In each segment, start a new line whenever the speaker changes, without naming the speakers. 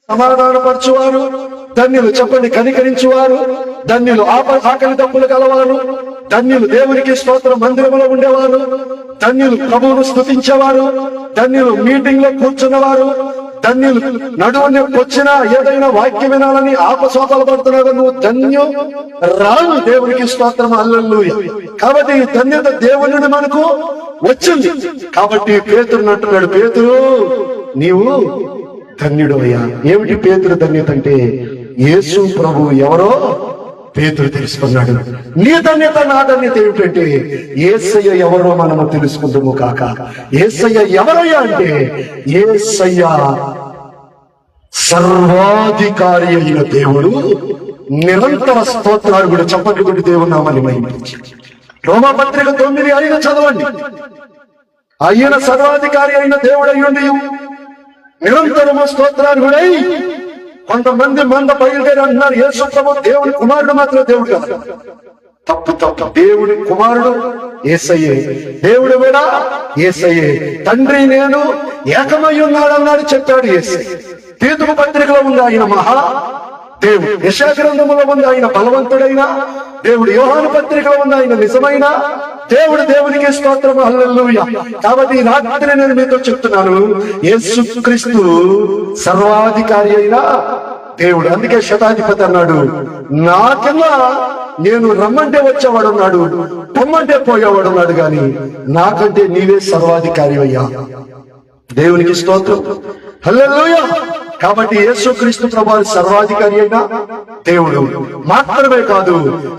సమాధానపరచువారు ధన్యులు, చెప్పండి, కనికరించువారు ధన్యులు, ఆకలి తప్పులు కలవారు ధన్యులు, దేవునికి స్తోత్రం మందిరంలో ఉండేవారు ధన్యులు, ప్రభువును స్తుతించేవారు ధన్యులు, మీటింగ్ లో కూర్చున్నవారు ధన్యులు, నడువుని వచ్చిన ఏదైనా వాక్యం వినాలని ఆపసోపాలు పడుతున్నావు నువ్వు ధన్యు రాను. దేవునికి స్తోత్రం, హల్లెలూయా. కాబట్టి ఈ ధన్యత దేవుని మనకు వచ్చింది. కాబట్టి పేతురుని అంటున్నాడు, పేతురు నీవు ధన్యుడు అయ్యా. ఏమిటి పేతురు ధన్యత అంటే, యేసు ప్రభు ఎవరో పేతురు తెలుసుకున్నాడు. నీ ధన్యత నా ధన్యత ఏమిటంటే, యేసయ్య ఎవరో మనము తెలుసుకుందాము కాక. యేసయ్య ఎవరయ్యా అంటే, యేసయ్య సర్వాధికారి అయిన దేవుడు. నిరంతర స్తోత్రాలు కూడా చెప్పండి, కూడా దేవుడు నామని మహిమించి. రోమాపత్రిక 9:5 చదవండి. ఆయన సర్వాధికారి అయిన దేవుడు అయ్యుండి నిరంతరము స్తోత్రాలు కూడా. కొంతమంది బయలుదేరి అంటున్నారు యేసు ప్రభు దేవుడి కుమారుడు మాత్రం దేవుడు కాదు. తప్పు. దేవుడి కుమారుడు యేసయ్యే, దేవుడు కూడా యేసయ్యే. తండ్రి నేను ఏకమై ఉన్నాడన్నాడు చెప్పాడు యేసయ్య. తీతుకు పత్రికలో ఉంది ఆయన మహా దేవుడు. యెషయా గ్రంథములో ఉంది ఆయన బలవంతుడైన దేవుడు. యోహాను పత్రికలో ఉంది ఆయన నిజమైన దేవుడు. దేవునికి స్తోత్రం, హల్లెలూయా. కాబట్టి ఈ రాత్రి నేను మీతో చెప్తున్నాను, యేసుక్రీస్తు సర్వాధికారి అయిన దేవుడు. అందుకే శతాధిపతి అన్నాడు, నాకన్నా నేను రమ్మంటే వచ్చేవాడు ఉన్నాడు, పొమ్మంటే పోయేవాడు ఉన్నాడు, గాని నాకంటే నీవే సర్వాధికారి అయ్యా. దేవునికి స్తోత్రం, హల్లెలూయా. కాబట్టి యేసుక్రీస్తు ప్రభువు సర్వాధికారి అయిన దేవుడు మాత్రమే కాదు,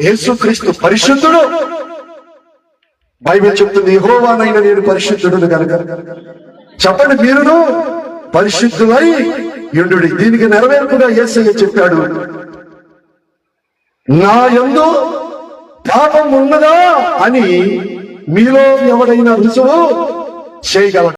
యేసుక్రీస్తు పరిశుద్ధుడు. బైబిల్ చెప్తుంది, యెహోవానైన నేను పరిశుద్ధుడు కనుక చెప్పండి మీరును పరిశుద్ధులై యుండు. దీనికి నెరవేర్పుగా యేసయ్య చెప్పాడు, నా యందు పాపం ఉన్నదా అని మీలో ఎవడైనా రుజువు చేయగలడు.